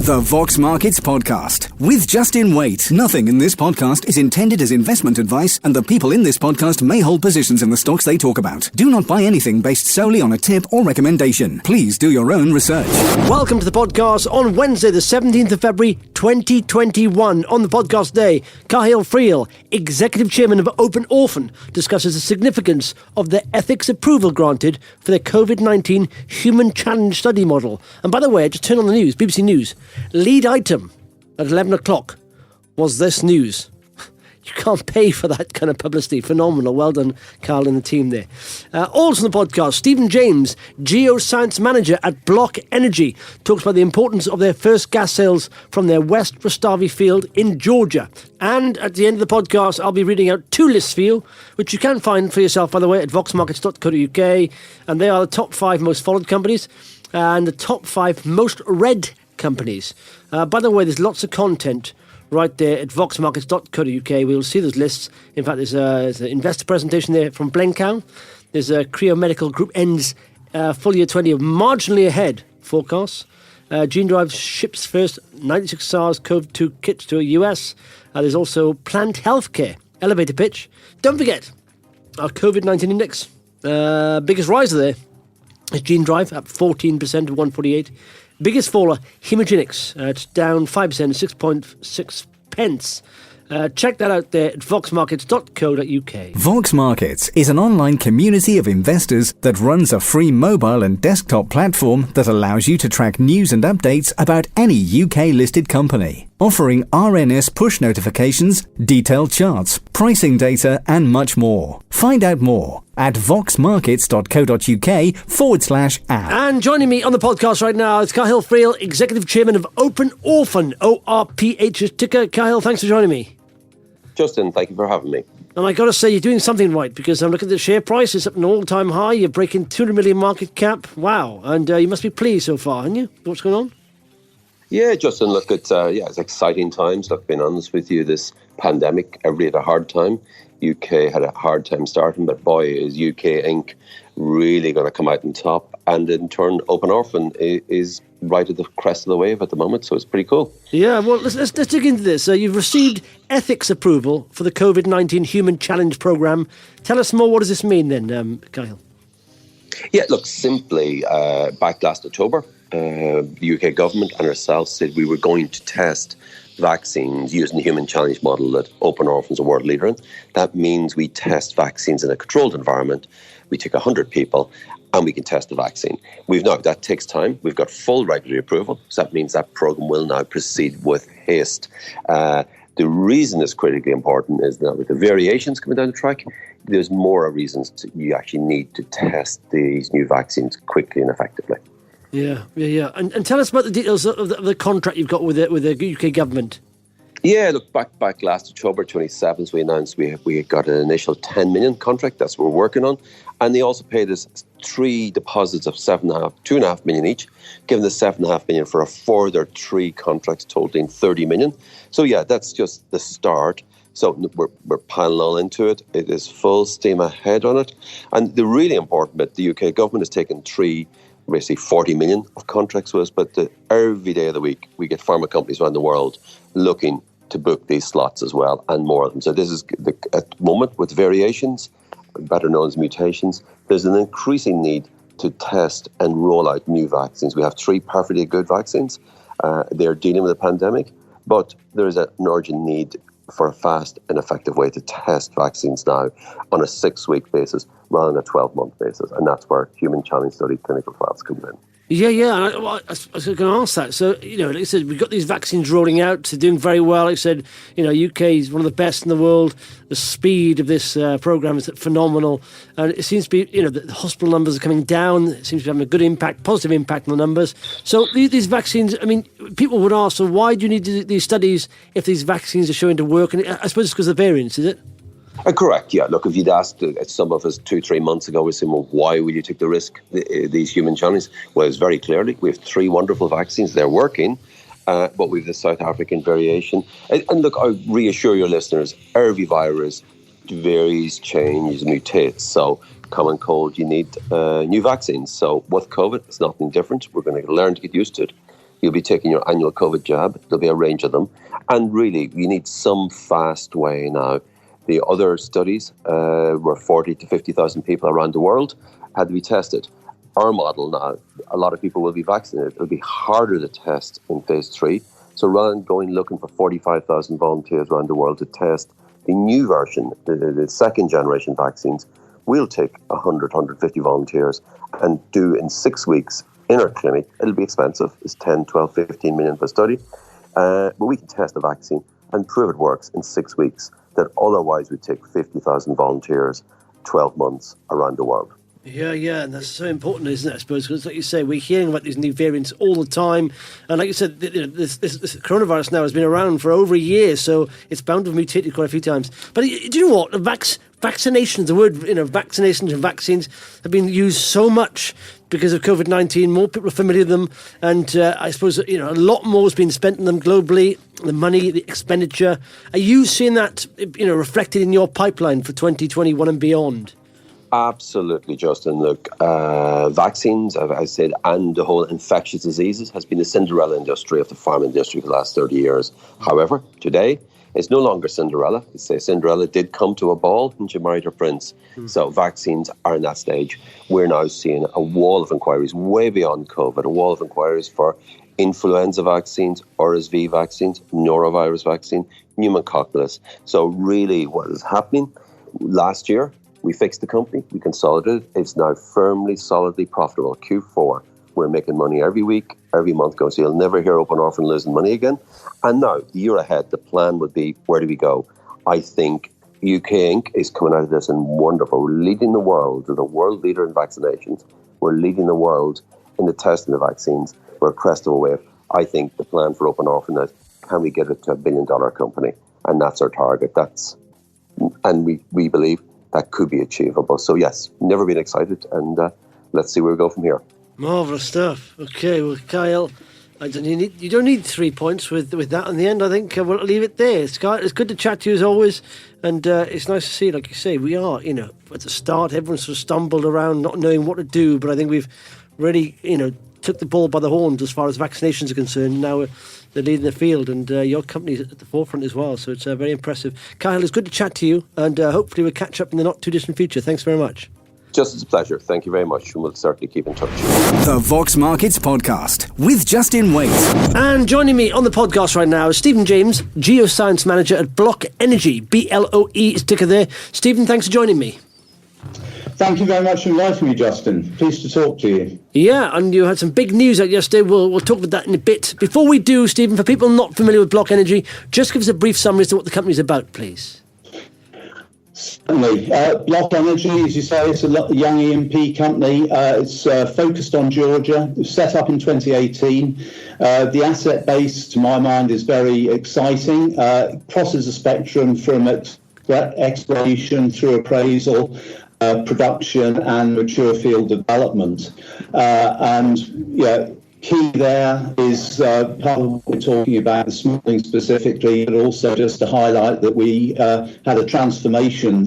The Vox Markets Podcast with Justin Waite. Nothing in this podcast is intended as investment advice, and the people in this podcast may hold positions in the stocks they talk about. Do not buy anything based solely on a tip or recommendation. Please do your own research. Welcome to the podcast on Wednesday, the 17th of February, 2021. On the podcast today, Cathal Friel, Executive Chairman of Open Orphan, discusses the significance of the ethics approval granted for the COVID-19 human challenge study model. And by the way, just turn on the news, BBC News. Lead item at 11 o'clock was this news. You can't pay for that kind of publicity. Phenomenal. Well done, Carl and the team there. Also on the podcast, Stephen James, Geoscience Manager at Block Energy, talks about the importance of their first gas sales from their West Rustavi Field in Georgia. And at the end of the podcast, I'll be reading out two lists for you, which you can find for yourself, by the way, at voxmarkets.co.uk. And they are the top 5 most followed companies and the top 5 most read companies. By the way, there's lots of content right there at voxmarkets.co.uk. We'll see those lists. In fact, there's an investor presentation there from Blencow. There's a Creo Medical Group ends full year 20 of marginally ahead forecasts. Gene Drive ships first 96 SARS-CoV-2 kits to a US. There's also Plant Healthcare, elevator pitch. Don't forget our COVID-19 index. Biggest riser there is Gene Drive, up 14% to 148. Biggest faller, Hemogenics. It's down 5%, 6.6 pence. Check that out there at voxmarkets.co.uk. Vox Markets is an online community of investors that runs a free mobile and desktop platform that allows you to track news and updates about any UK-listed company, offering RNS push notifications, detailed charts, pricing data, and much more. Find out more at voxmarkets.co.uk/app. And joining me on the podcast right now is Cathal Friel, Executive Chairman of Open Orphan, ORPH is ticker. Cathal, thanks for joining me. Justin, thank you for having me. And I got to say, you're doing something right, because I'm looking at the share price. It's up an all-time high. You're breaking 200 million market cap. Wow. And you must be pleased so far, aren't you? What's going on? Yeah, Justin, look, it's exciting times. Look, being honest with you, this pandemic, everybody had a hard time. UK had a hard time starting, but boy, is UK Inc. really going to come out on top. And in turn, Open Orphan is right at the crest of the wave at the moment, so it's pretty cool. Yeah, well, let's dig into this. You've received ethics approval for the COVID-19 Human Challenge Programme. Tell us more. What does this mean then, Cathal? Yeah, look, simply, back last October, the UK government and ourselves said we were going to test vaccines using the human challenge model that Open Orphan is a world leader in. That means we test vaccines in a controlled environment. We take 100 people and we can test the vaccine. That takes time. We've got full regulatory approval. So that means that program will now proceed with haste. The reason it's critically important is that with the variations coming down the track, there's more reasons you actually need to test these new vaccines quickly and effectively. Yeah. And tell us about the details of the contract you've got with the UK government. Yeah, look, back last October 27th, we announced we had got an initial 10 million contract. That's what we're working on. And they also paid us 3 deposits of 2.5 million each, giving us 7.5 million for a further 3 contracts totaling 30 million. So yeah, that's just the start. So we're piling all into it. It is full steam ahead on it. And the really important bit, the UK government has taken 40 million of contracts with us, but every day of the week we get pharma companies around the world looking to book these slots as well, and more of them. So this is at the moment with variations, better known as mutations, there's an increasing need to test and roll out new vaccines. We have 3 perfectly good vaccines. They're dealing with the pandemic, but there is an urgent need for a fast and effective way to test vaccines now on a 6-week basis rather than a 12-month basis. And that's where human challenge study clinical trials comes in. Yeah. And I was going to ask that. So, like I said, we've got these vaccines rolling out. They're doing very well. Like I said, UK is one of the best in the world. The speed of this programme is phenomenal. And it seems to be, the hospital numbers are coming down. It seems to be having a good impact, positive impact on the numbers. So these vaccines, people would ask, so why do you need these studies if these vaccines are showing to work? And I suppose it's because of the variants, is it? Correct, yeah. Look, if you'd asked some of us 2-3 months ago, we'd say, well, why would you take the risk, these human challenges? Well, it's very clearly, we have 3 wonderful vaccines. They're working, but we have the South African variation. And look, I reassure your listeners, every virus varies, changes, mutates. So common cold, you need new vaccines. So with COVID, it's nothing different. We're going to learn to get used to it. You'll be taking your annual COVID jab. There'll be a range of them. And really, you need some fast way now. The other studies were 40 to 50,000 people around the world had to be tested. Our model now, a lot of people will be vaccinated. It'll be harder to test in phase 3. So rather than going looking for 45,000 volunteers around the world to test the new version, the second generation vaccines, we'll take 100, 150 volunteers and do in 6 weeks in our clinic. It'll be expensive. It's 10, 12, 15 million per study. But we can test the vaccine and prove it works in 6 weeks that otherwise would take 50,000 volunteers, 12 months around the world. Yeah, and that's so important, isn't it, I suppose, because like you say, we're hearing about these new variants all the time, and like you said, this coronavirus now has been around for over a year, so it's bound to have mutated quite a few times. But do you know what? Vaccinations, the word, vaccinations and vaccines have been used so much because of COVID-19. More people are familiar with them, and I suppose, a lot more has been spent on them globally, the money, the expenditure. Are you seeing that, reflected in your pipeline for 2021 and beyond? Absolutely, Justin. Look, vaccines, as I said, and the whole infectious diseases has been the Cinderella industry of the pharma industry for the last 30 years. However, today, it's no longer Cinderella. It's Cinderella did come to a ball and she married her prince. So vaccines are in that stage. We're now seeing a wall of inquiries way beyond COVID, a wall of inquiries for influenza vaccines, RSV vaccines, norovirus vaccine, pneumococcal. So really what is happening last year, we fixed the company, we consolidated. It's now firmly, solidly profitable. Q4, we're making money every week, every month going. So you'll never hear Open Orphan losing money again. And now, the year ahead, the plan would be, where do we go? I think UK Inc. is coming out of this and wonderful. We're leading the world. We're the world leader in vaccinations. We're leading the world in the testing of vaccines. We're a crest of a wave. I think the plan for Open Orphan is, can we get it to $1 billion company? And that's our target. And we believe that could be achievable. So yes, never been excited, and let's see where we go from here. Marvellous stuff. Okay, well, Kyle, you don't need 3 points with that in the end. I think we'll leave it there. It's good to chat to you as always, and it's nice to see, like you say, we are, at the start, everyone sort of stumbled around not knowing what to do, but I think we've really, took the ball by the horns as far as vaccinations are concerned. Now they're leading the field, and your company's at the forefront as well, so it's very impressive. Kyle, it's good to chat to you, and hopefully we'll catch up in the not-too-distant future. Thanks very much. Just a pleasure. Thank you very much, and we'll certainly keep in touch. The Vox Markets Podcast with Justin Waite. And joining me on the podcast right now is Stephen James, Geoscience Manager at Block Energy, BLOE ticker there. Stephen, thanks for joining me. Thank you very much for inviting me, Justin. Pleased to talk to you. Yeah, and you had some big news out yesterday. We'll talk about that in a bit. Before we do, Stephen, for people not familiar with Block Energy, just give us a brief summary as to what the company's about, please. Certainly. Block Energy, as you say, it's a young E&P company. It's focused on Georgia. It was set up in 2018. The asset base, to my mind, is very exciting. Crosses the spectrum from exploration through appraisal, production and mature field development. Key there is part of what we're talking about this morning specifically, but also just to highlight that we had a transformation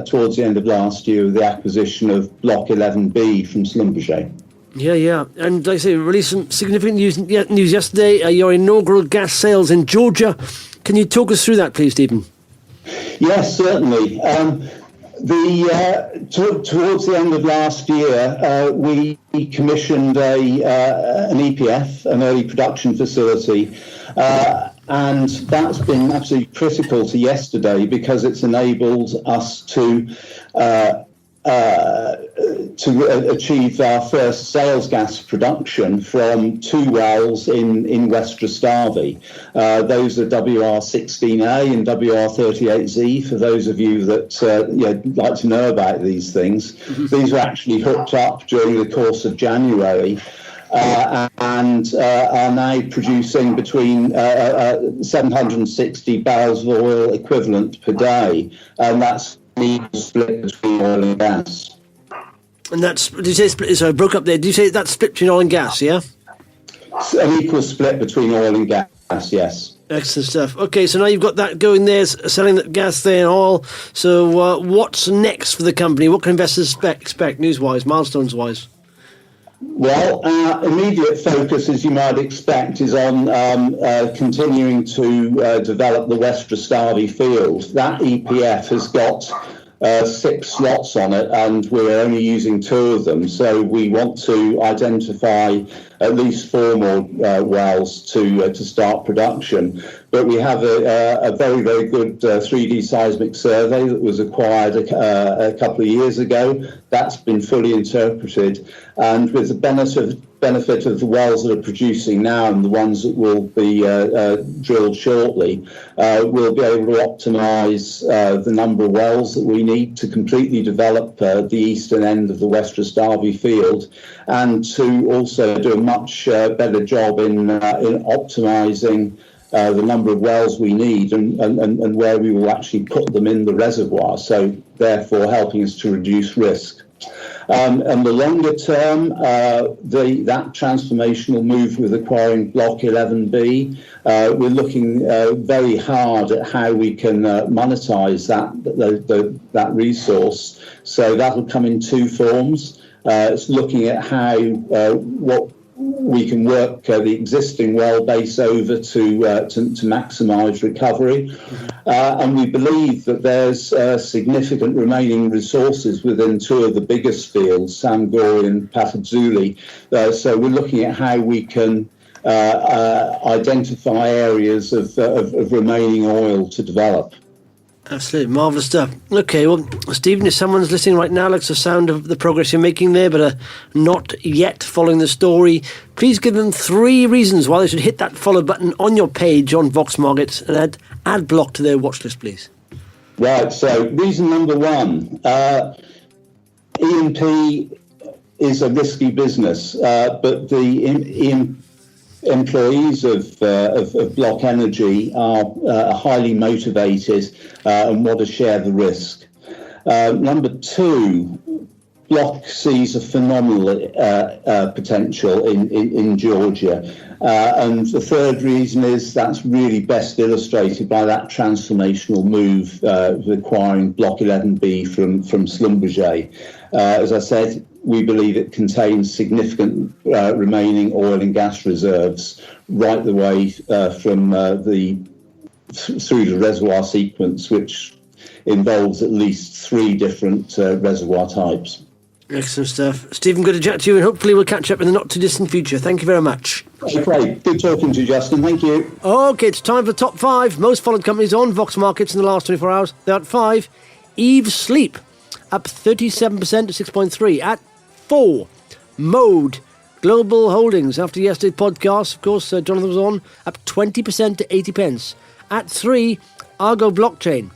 towards the end of last year with the acquisition of Block 11B from Schlumberger. Yeah. And like I say, released some significant news yesterday. Your inaugural gas sales in Georgia. Can you talk us through that, please, Stephen? Yes, certainly. Towards the end of last year, we commissioned an EPF, an early production facility, and that's been absolutely critical to yesterday because it's enabled us to achieve our first sales gas production from 2 wells in West Rustavi. Those are WR16A and WR38Z, for those of you that like to know about these things. These were actually hooked up during the course of January. And are now producing between 760 barrels of oil equivalent per day, and that's an equal split between oil and gas. And that's, did you say split? So I broke up there. Did you say that's split between oil and gas? Yeah, an equal split between oil and gas. Yes. Excellent stuff. Okay, so now you've got that going there, selling that gas there and oil. So what's next for the company? What can investors expect news-wise, milestones-wise? Well, our immediate focus, as you might expect, is on continuing to develop the West Rustavi Field. That EPF has got 6 slots on it, and we're only using 2 of them. So we want to identify at least 4 more wells to start production. But we have a very, very good 3D seismic survey that was acquired a couple of years ago. That's been fully interpreted, and with the benefit of the wells that are producing now and the ones that will be drilled shortly, we'll be able to optimise the number of wells that we need to completely develop the eastern end of the West Rustavi Field, and to also do a much better job in optimising the number of wells we need and where we will actually put them in the reservoir, so therefore helping us to reduce risk. And the longer term, that transformational move with acquiring Block 11B, we're looking very hard at how we can monetize that resource. So that will come in 2 forms. It's looking at how what we can work the existing well base over to maximise recovery. And we believe that there's significant remaining resources within 2 of the biggest fields, Samgori and Patadzuli. So we're looking at how we can identify areas of remaining oil to develop. Absolutely, marvellous stuff. Okay, well, Stephen, if someone's listening right now, likes the sound of the progress you're making there, but not yet following the story, please give them 3 reasons why they should hit that follow button on your page on Vox Markets and add Block to their watch list, please. Right, so reason number 1, E&P is a risky business, but the employees of Block Energy are highly motivated and want to share the risk. Number 2, Block sees a phenomenal potential in Georgia. And the 3rd reason is that's really best illustrated by that transformational move acquiring Block 11B from Schlumberger. As I said, we believe it contains significant remaining oil and gas reserves right the way from through the reservoir sequence, which involves at least 3 different reservoir types. Excellent stuff. Stephen, good to chat to you, and hopefully we'll catch up in the not-too-distant future. Thank you very much. Okay, good talking to you, Justin. Thank you. Okay, it's time for the top 5 most followed companies on Vox Markets in the last 24 hours. They're at 5. Eve Sleep, up 37% to 6.3. At 4, Mode Global Holdings. After yesterday's podcast, of course, Jonathan was on, up 20% to 80 pence. At 3, Argo Blockchain,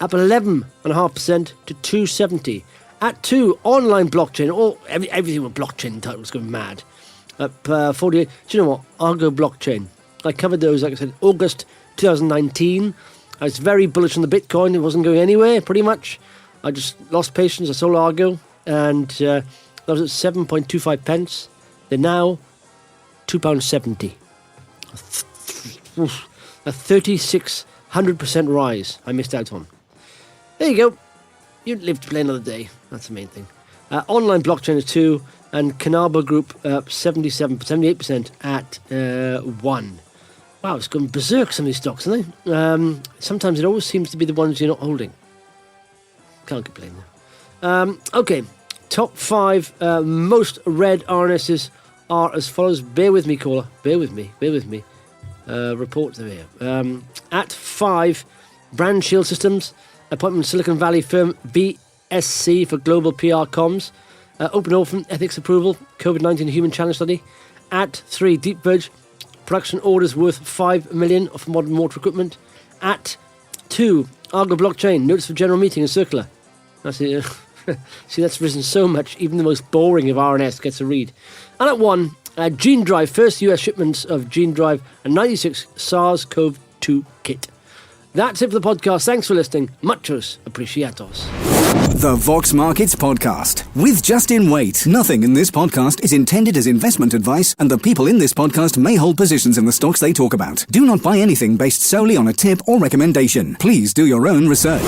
up 11.5% to 270. At 2, Online Blockchain. Everything with blockchain titles going mad. Up 48. Do you know what? Argo Blockchain. I covered those, like I said, August 2019. I was very bullish on the Bitcoin. It wasn't going anywhere, pretty much. I just lost patience. I sold Argo, and that was at 7.25 pence. They're now £2.70. A 3,600% rise I missed out on. There you go. You live to play another day. That's the main thing. Online Blockchain is 2, and Canabo Group 78% at 1. Wow, it's gone berserk, some of these stocks, aren't they? Sometimes it always seems to be the ones you're not holding. Can't complain there. Okay, top 5 most read RNSs are as follows. Bear with me, caller. Bear with me. Reports are here. At 5, Brand Shield Systems. Appointment Silicon Valley firm BSC for global PR comms. Open Orphan ethics approval. COVID-19 human challenge study. At 3, Deep Verge. Production orders worth $5 million of modern water equipment. At 2, Argo Blockchain. Notice for general meeting and circular. That's it. See, that's risen so much, even the most boring of RNS gets a read. And at 1, Gene Drive. First US shipments of Gene Drive and 96 SARS-CoV-2 kit. That's it for the podcast. Thanks for listening. Muchos apreciados. The Vox Markets Podcast with Justin Waite. Nothing in this podcast is intended as investment advice, and the people in this podcast may hold positions in the stocks they talk about. Do not buy anything based solely on a tip or recommendation. Please do your own research.